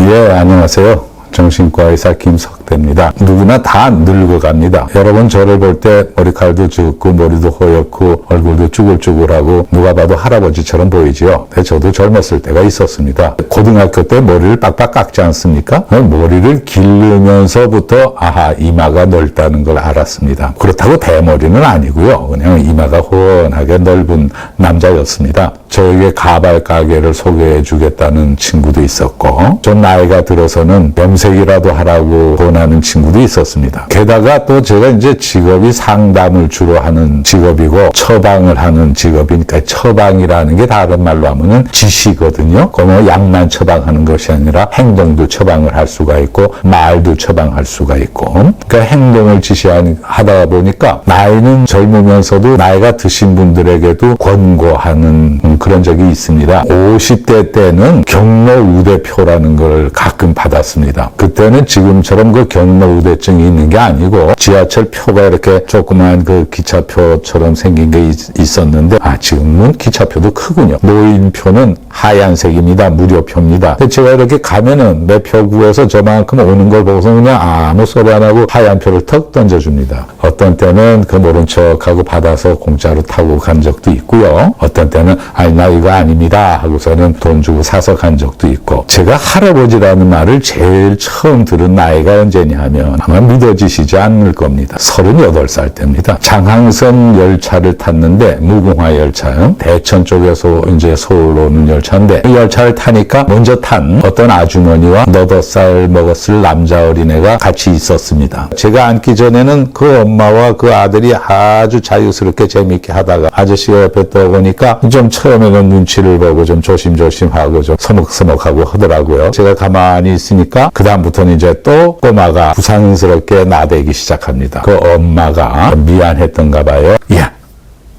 예, 안녕하세요. 정신과 의사 김석대입니다. 누구나 다 늙어갑니다. 여러분 저를 볼 때 머리칼도 죽고 머리도 허옇고 얼굴도 쭈글쭈글하고 누가 봐도 할아버지처럼 보이지요. 근데 저도 젊었을 때가 있었습니다. 고등학교 때 머리를 빡빡 깎지 않습니까? 머리를 기르면서부터 아하 이마가 넓다는 걸 알았습니다. 그렇다고 대머리는 아니고요. 그냥 이마가 훤하게 넓은 남자였습니다. 저에게 가발 가게를 소개해 주겠다는 친구도 있었고 좀 나이가 들어서는 염색이라도 하라고 권하는 친구도 있었습니다. 게다가 또 제가 이제 직업이 상담을 주로 하는 직업이고 처방을 하는 직업이니까 처방이라는 게 다른 말로 하면은 지시거든요. 그 뭐 약만 처방하는 것이 아니라 행동도 처방을 할 수가 있고 말도 처방할 수가 있고 그러니까 행동을 지시하다 보니까 나이는 젊으면서도 나이가 드신 분들에게도 권고하는 그런 적이 있습니다. 50대 때는 경로우대표라는 걸 가끔 받았습니다. 그때는 지금처럼 그 경로우대증이 있는 게 아니고 지하철 표가 이렇게 조그만 그 기차표처럼 생긴 게 있었는데 지금은 기차표도 크군요. 노인표는 하얀색입니다. 무료표입니다. 제가 이렇게 가면은 매표 구에서 저만큼 오는 걸 보고서 그냥 아무 소리 안 하고 하얀 표를 턱 던져줍니다. 어떤 때는 그 모른 척하고 받아서 공짜로 타고 간 적도 있고요. 어떤 때는 나 이거 아닙니다 하고서는 돈 주고 사서 간 적도 있고 제가 할아버지라는 말을 제일 처음 들은 나이가 언제냐 하면 아마 믿어지시지 않을 겁니다. 38살 때입니다. 장항선 열차를 탔는데 무궁화 열차 대천 쪽에서 이제 서울로 오는 열차인데 이 열차를 타니까 먼저 탄 어떤 아주머니와 8살 먹었을 남자 어린애가 같이 있었습니다. 제가 앉기 전에는 그 엄마와 그 아들이 아주 자유스럽게 재미있게 하다가 아저씨가 옆에 떠보니까 좀 처음에는 눈치를 보고 좀 조심조심하고 좀 서먹서먹하고 하더라고요. 제가 가만히 있으니까 그 다음부터는 이제 또 꼬마가 부산스럽게 나대기 시작합니다. 그 엄마가 미안했던가 봐요. 야,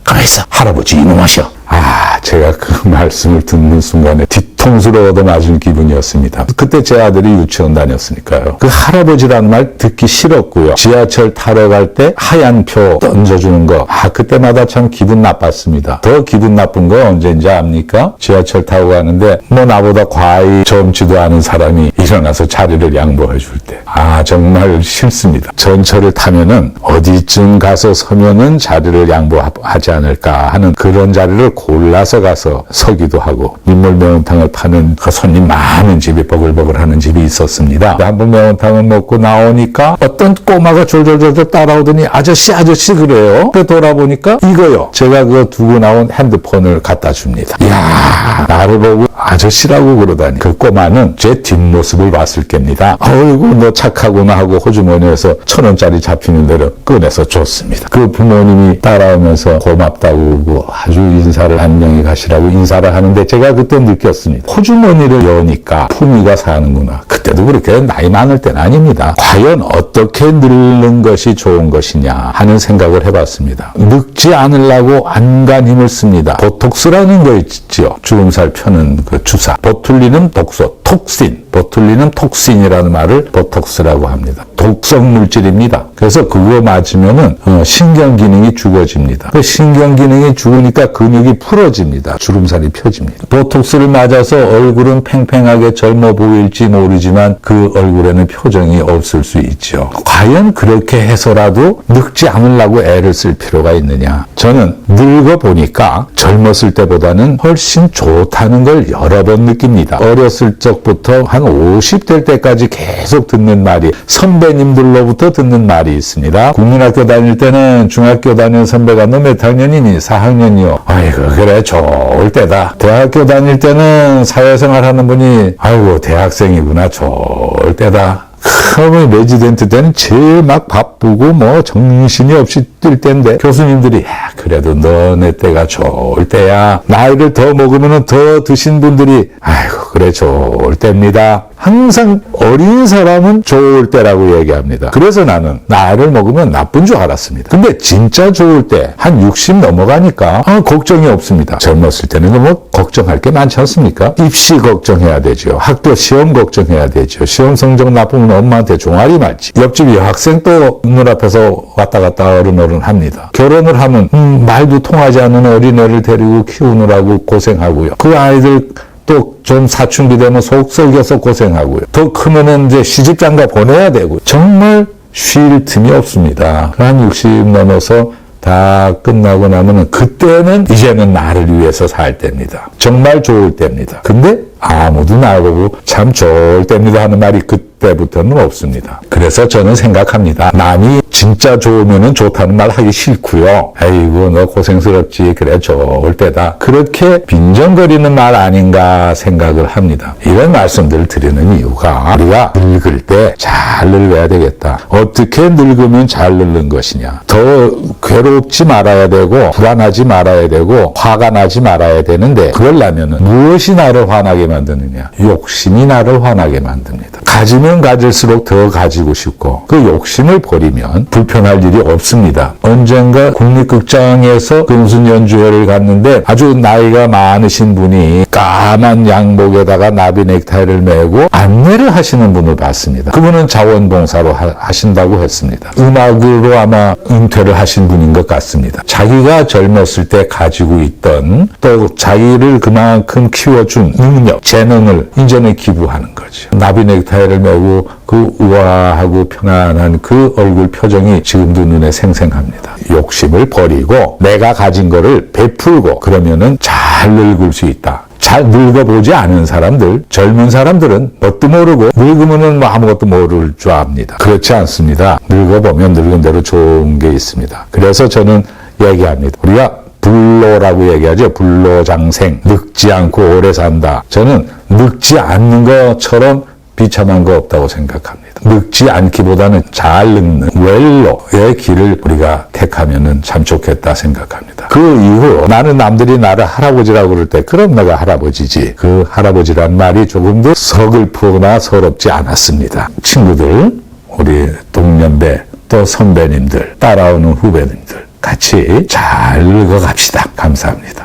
가만히 있어. 할아버지 이놈하셔. 제가 그 말씀을 듣는 순간에 뒤통수로 얻어맞은 기분이었습니다. 그때 제 아들이 유치원 다녔으니까요. 그 할아버지라는 말 듣기 싫었고요. 지하철 타러 갈 때 하얀 표 던져주는 거 그때마다 참 기분 나빴습니다. 더 기분 나쁜 거 언제인지 압니까? 지하철 타고 가는데 뭐 나보다 과히 젊지도 않은 사람이 일어나서 자리를 양보해 줄 때 정말 싫습니다. 전철을 타면은 어디쯤 가서 서면은 자리를 양보하지 않을까 하는 그런 자리를 골라서 가서 서기도 하고 민물 매운탕을 파는 그 손님 많은 집이 버글버글 하는 집이 있었습니다. 한번 매운탕을 먹고 나오니까 어떤 꼬마가 졸졸졸 따라오더니 아저씨 그래요. 그 돌아보니까 이거요. 제가 그거 두고 나온 핸드폰을 갖다 줍니다. 이야 나를 보고 아저씨라고 그러다니. 그 꼬마는 제 뒷모습을 봤을 겁니다. 어이구 너 착하구나 하고 호주머니에서 1,000원짜리 잡히는 대로 꺼내서 줬습니다. 그 부모님이 따라오면서 고맙다고 아주 인사를 안녕히 가시라고 인사를 하는데 제가 그때 느꼈습니다. 호주머니를 여니까 품위가 사는구나. 그때도 그렇게 나이 많을 때는 아닙니다. 과연 어떻게 늙는 것이 좋은 것이냐 하는 생각을 해봤습니다. 늙지 않으려고 안간 힘을 씁니다. 보톡스라는 거 있죠. 주름살 펴는 그 주사. 보툴리눔 독소, 톡신. 보툴리눔 톡신이라는 말을 보톡스라고 합니다. 독성 물질입니다. 그래서 그거 맞으면은 신경 기능이 죽어집니다. 그 신경 기능이 죽으니까 근육이 풀어집니다. 주름살이 펴집니다. 보톡스를 맞아서 얼굴은 팽팽하게 젊어 보일지 모르지만 그 얼굴에는 표정이 없을 수 있죠. 과연 그렇게 해서라도 늙지 않으려고 애를 쓸 필요가 있느냐? 저는 늙어 보니까 젊었을 때보다는 훨씬 좋다는 걸 여러 번 느낍니다. 어렸을 적부터 한 50대 때까지 계속 듣는 말이 선배님들로부터 듣는 말이 있습니다. 국민학교 다닐 때는 중학교 다니는 선배가 너 몇 학년이니? 4학년이요. 아이고 그래 좋을 때다. 대학교 다닐 때는 사회생활 하는 분이 아이고 대학생이구나 좋을 때다. 처음에 레지던트 때는 제일 막 바쁘고 뭐 정신이 없이 뛸 때인데 교수님들이 그래도 너네 때가 좋을 때야. 나이를 더 먹으면 더 드신 분들이 아이고 그래 좋을 때입니다. 항상 어린 사람은 좋을 때라고 얘기합니다. 그래서 나는 나이를 먹으면 나쁜 줄 알았습니다. 근데 진짜 좋을 때 한 60 넘어가니까 걱정이 없습니다. 젊었을 때는 뭐 걱정할 게 많지 않습니까? 입시 걱정해야 되죠. 학교 시험 걱정해야 되죠. 시험 성적 나쁘면 엄마한테 종아리 맞지. 옆집 여학생 또 눈앞에서 왔다 갔다 어른어른 합니다. 결혼을 하면 말도 통하지 않는 어린애를 데리고 키우느라고 고생하고요. 그 아이들 또 좀 사춘기 되면 속 썩여서 고생하고요. 더 크면은 이제 시집장가 보내야 되고 정말 쉴 틈이 없습니다. 한 60 넘어서 다 끝나고 나면은 그때는 이제는 나를 위해서 살 때입니다. 정말 좋을 때입니다. 근데 아무도 나보고 참 좋을 때입니다 하는 말이 그때부터는 없습니다. 그래서 저는 생각합니다. 남이 진짜 좋으면은 좋다는 말 하기 싫고요. 아이고 너 고생스럽지 그래 좋을 때다. 그렇게 빈정거리는 말 아닌가 생각을 합니다. 이런 말씀들을 드리는 이유가 우리가 늙을 때 잘 늙어야 되겠다. 어떻게 늙으면 잘 늙는 것이냐. 더 괴롭지 말아야 되고 불안하지 말아야 되고 화가 나지 말아야 되는데 그러려면은 무엇이 나를 화나게 만드느냐. 욕심이 나를 화나게 만듭니다. 가지면 가질수록 더 가지고 싶고 그 욕심을 버리면 불편할 일이 없습니다. 언젠가 국립극장에서 그 무슨 연주회를 갔는데 아주 나이가 많으신 분이 까만 양복에다가 나비 넥타이를 메고 안내를 하시는 분을 봤습니다. 그분은 자원봉사로 하신다고 했습니다. 음악으로 아마 은퇴를 하신 분인 것 같습니다. 자기가 젊었을 때 가지고 있던 또 자기를 그만큼 키워준 능력, 재능을 이제는 기부하는 거죠. 나비 넥타이를 메고 그 우아하고 편안한 그 얼굴 표정이 지금도 눈에 생생합니다. 욕심을 버리고 내가 가진 거를 베풀고 그러면은 잘 늙을 수 있다. 잘 늙어보지 않은 사람들, 젊은 사람들은 뭣도 모르고 늙으면은 뭐 아무것도 모를 줄 압니다. 그렇지 않습니다. 늙어보면 늙은 대로 좋은 게 있습니다. 그래서 저는 얘기합니다. 우리가 불로라고 얘기하죠. 불로장생. 늙지 않고 오래 산다. 저는 늙지 않는 것처럼 비참한 거 없다고 생각합니다. 늙지 않기보다는 잘 늙는 웰로의 길을 우리가 택하면은 참 좋겠다 생각합니다. 그 이후 나는 남들이 나를 할아버지라고 그럴 때 그럼 내가 할아버지지. 그 할아버지란 말이 조금도 서글프거나 서럽지 않았습니다. 친구들, 우리 동년배, 또 선배님들, 따라오는 후배님들 같이 잘 늙어갑시다. 감사합니다.